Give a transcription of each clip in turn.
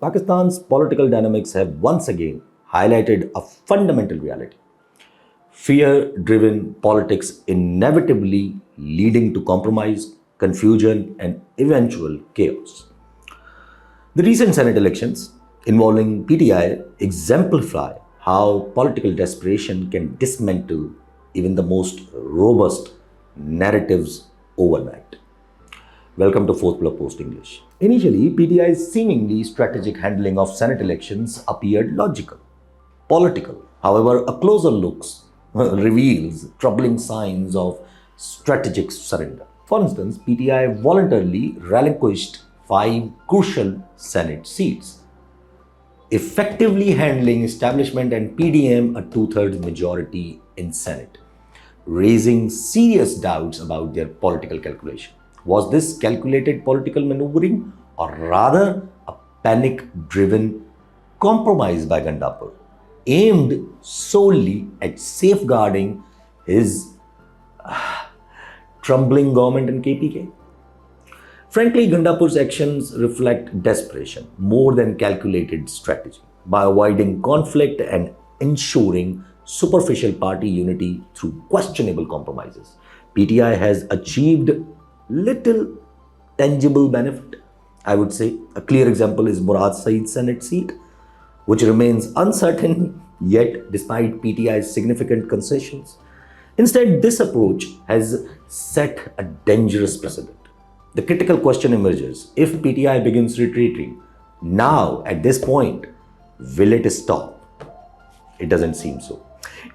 Pakistan's political dynamics have once again highlighted a fundamental reality. Fear driven politics inevitably leading to compromise, confusion, and eventual chaos. The recent Senate elections involving PTI exemplify how political desperation can dismantle even the most robust narratives overnight. Welcome to Fourth Blog Post English. Initially, PTI's seemingly strategic handling of Senate elections appeared logical, political. However, a closer look reveals troubling signs of strategic surrender. For instance, PTI voluntarily relinquished 5 crucial Senate seats, effectively handling establishment and PDM a two-thirds majority in Senate, raising serious doubts about their political calculation. Was this calculated political maneuvering or rather a panic-driven compromise by Gandapur, aimed solely at safeguarding his trembling government and KPK? Frankly, Gandapur's actions reflect desperation more than calculated strategy. By avoiding conflict and ensuring superficial party unity through questionable compromises, PTI has achieved little tangible benefit. I would say a clear example is Murad Saeed's Senate seat, which remains uncertain yet despite PTI's significant concessions. Instead, this approach has set a dangerous precedent. The critical question emerges: if PTI begins retreating now at this point, will it stop? It doesn't seem so.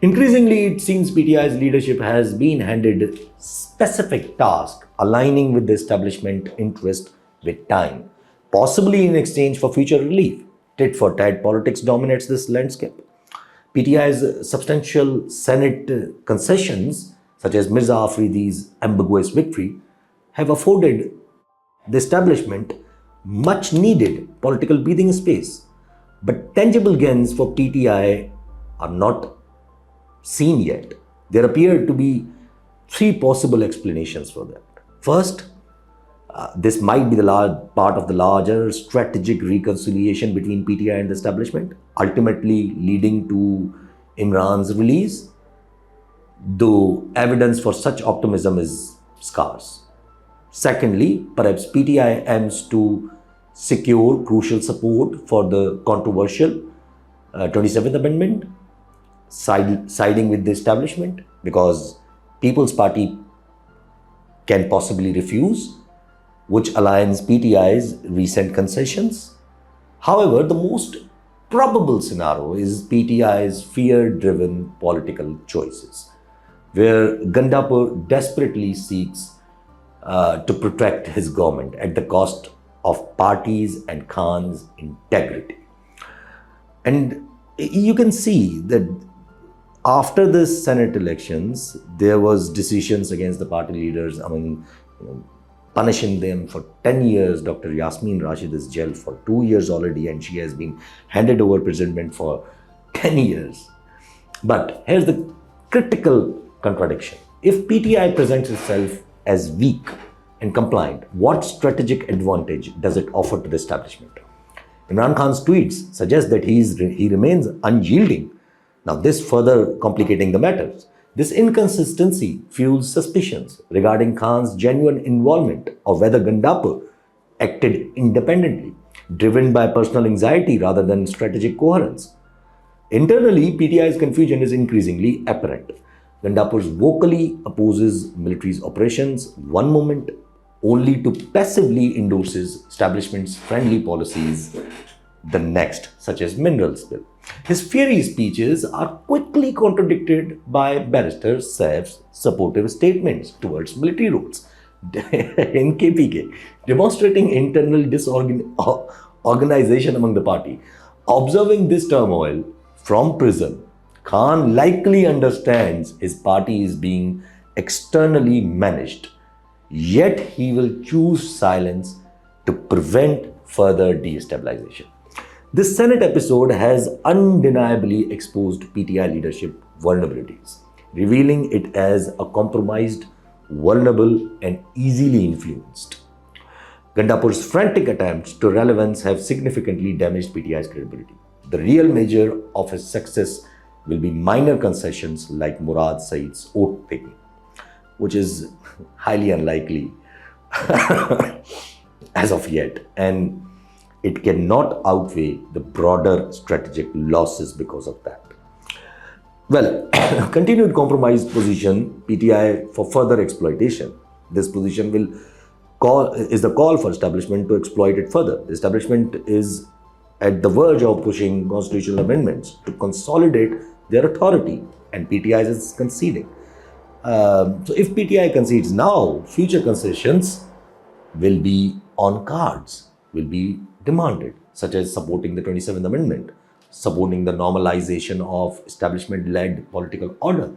Increasingly, it seems PTI's leadership has been handed specific tasks aligning with the establishment interest with time, possibly in exchange for future relief. Tit for tat politics dominates this landscape. PTI's substantial Senate concessions, such as Mirza Afridi's ambiguous victory, have afforded the establishment much needed political breathing space. But tangible gains for PTI are not seen yet. There appear to be 3 possible explanations for that. First, this might be the large part of the larger strategic reconciliation between PTI and the establishment, ultimately leading to Imran's release, though evidence for such optimism is scarce. Secondly, perhaps PTI aims to secure crucial support for the controversial 27th Amendment, siding with the establishment, because People's Party can possibly refuse, which aligns PTI's recent concessions. However, the most probable scenario is PTI's fear-driven political choices, where Gandapur desperately seeks to protect his government at the cost of parties and Khan's integrity. And you can see that after the Senate elections, there was decisions against the party leaders, punishing them for 10 years. Dr. Yasmin Rashid is jailed for 2 years already, and she has been handed over imprisonment for 10 years. But here's the critical contradiction. If PTI presents itself as weak and compliant, what strategic advantage does it offer to the establishment? Imran Khan's tweets suggest that he remains unyielding. Now, this further complicating the matters. This inconsistency fuels suspicions regarding Khan's genuine involvement or whether Gandapur acted independently, driven by personal anxiety rather than strategic coherence. Internally, PTI's confusion is increasingly apparent. Gandapur vocally opposes military's operations one moment, only to passively endorses establishment's friendly policies the next, such as minerals bill. His fiery speeches are quickly contradicted by Barrister Saif's supportive statements towards military roles in KPK, demonstrating internal disorganization among the party. Observing this turmoil from prison, Khan likely understands his party is being externally managed, yet he will choose silence to prevent further destabilization. This Senate episode has undeniably exposed PTI leadership vulnerabilities, revealing it as a compromised, vulnerable, and easily influenced. Gandapur's frantic attempts to relevance have significantly damaged PTI's credibility. The real measure of his success will be minor concessions like Murad Saeed's oath taking, which is highly unlikely as of yet, and it cannot outweigh the broader strategic losses because of that. Well, continued compromised position PTI for further exploitation. This position is the call for establishment to exploit it further. The establishment is at the verge of pushing constitutional amendments to consolidate their authority, and PTI is conceding. So if PTI concedes now, future concessions will be on cards, will be demanded, such as supporting the 27th Amendment, supporting the normalization of establishment-led political order.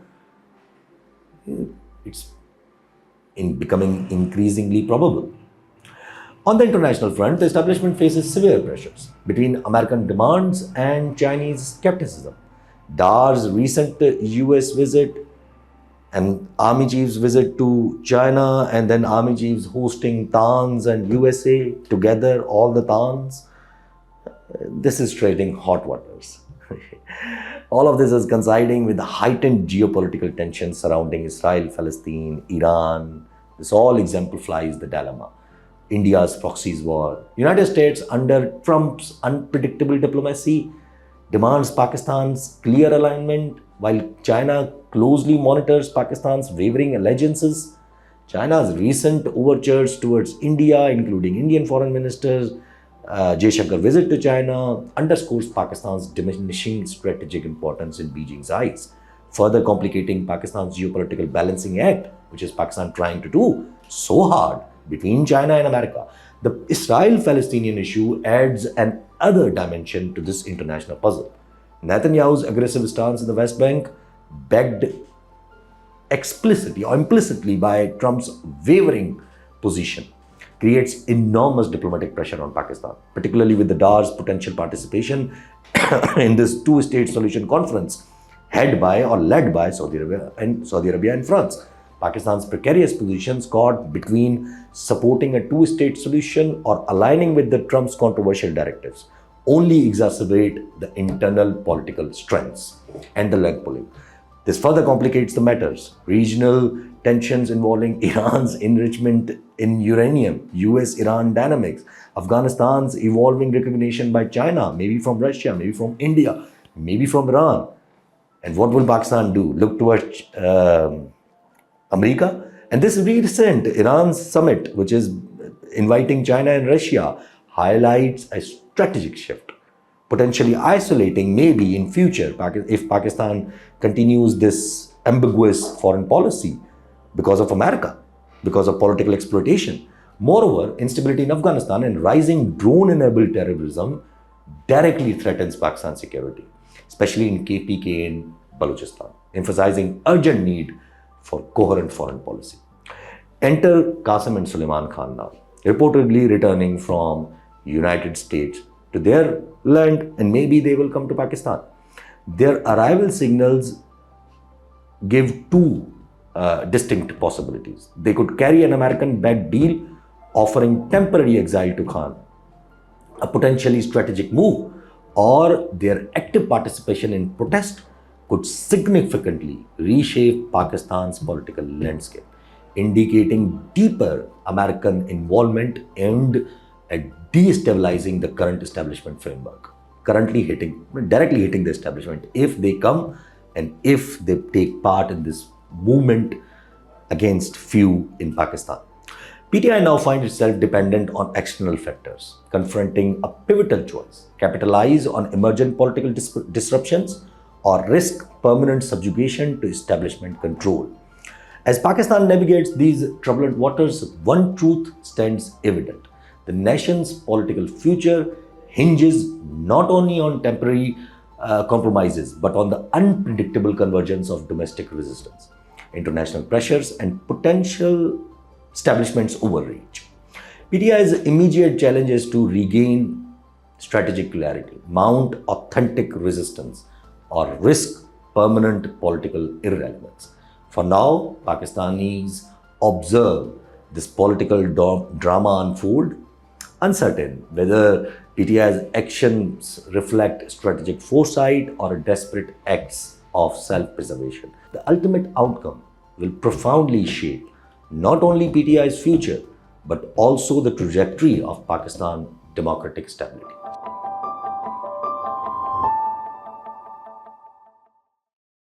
It's becoming increasingly probable. On the international front, the establishment faces severe pressures between American demands and Chinese skepticism. Dar's recent US visit and army chiefs visit to China, and then army chiefs hosting Tans and USA together, all the Tans. This is treading hot waters. All of this is coinciding with the heightened geopolitical tensions surrounding Israel, Palestine, Iran. This all exemplifies the dilemma. India's proxies war. United States, under Trump's unpredictable diplomacy, demands Pakistan's clear alignment, while China closely monitors Pakistan's wavering allegiances. China's recent overtures towards India, including Indian Foreign Minister Jaishankar's visit to China, underscores Pakistan's diminishing strategic importance in Beijing's eyes, further complicating Pakistan's geopolitical balancing act, which is Pakistan trying to do so hard between China and America. The Israel-Palestinian issue adds an other dimension to this international puzzle. Netanyahu's aggressive stance in the West Bank, backed explicitly or implicitly by Trump's wavering position, creates enormous diplomatic pressure on Pakistan, particularly with the Dar's potential participation in this two-state solution conference led by Saudi Arabia and France. Pakistan's precarious positions caught between supporting a two-state solution or aligning with the Trump's controversial directives only exacerbate the internal political strengths and the leg pulling. This further complicates the matters. Regional tensions involving Iran's enrichment in uranium, US-Iran dynamics, Afghanistan's evolving recognition by China, maybe from Russia, maybe from India, maybe from Iran. And what will Pakistan do? Look towards America? And this recent Iran summit, which is inviting China and Russia, highlights a strategic shift, potentially isolating maybe in future if Pakistan continues this ambiguous foreign policy because of America, because of political exploitation. Moreover, instability in Afghanistan and rising drone-enabled terrorism directly threatens Pakistan's security, especially in KPK in Balochistan, emphasizing urgent need for coherent foreign policy. Enter Qasim and Suleman Khan now, reportedly returning from United States to their land, and maybe they will come to Pakistan. Their arrival signals give two distinct possibilities. They could carry an American-backed deal offering temporary exile to Khan, a potentially strategic move, or their active participation in protest could significantly reshape Pakistan's political landscape, indicating deeper American involvement aimed at destabilizing the current establishment framework, directly hitting the establishment if they come and if they take part in this movement against few in Pakistan. PTI now finds itself dependent on external factors, confronting a pivotal choice: capitalize on emergent political disruptions or risk permanent subjugation to establishment control. As Pakistan navigates these turbulent waters, one truth stands evident: the nation's political future hinges not only on temporary compromises, but on the unpredictable convergence of domestic resistance, international pressures, and potential establishment's overreach. PTI's immediate challenge is to regain strategic clarity, mount authentic resistance, or risk permanent political irrelevance. For now, Pakistanis observe this political drama unfold uncertain whether PTI's actions reflect strategic foresight or desperate acts of self-preservation. The ultimate outcome will profoundly shape not only PTI's future, but also the trajectory of Pakistan's democratic stability.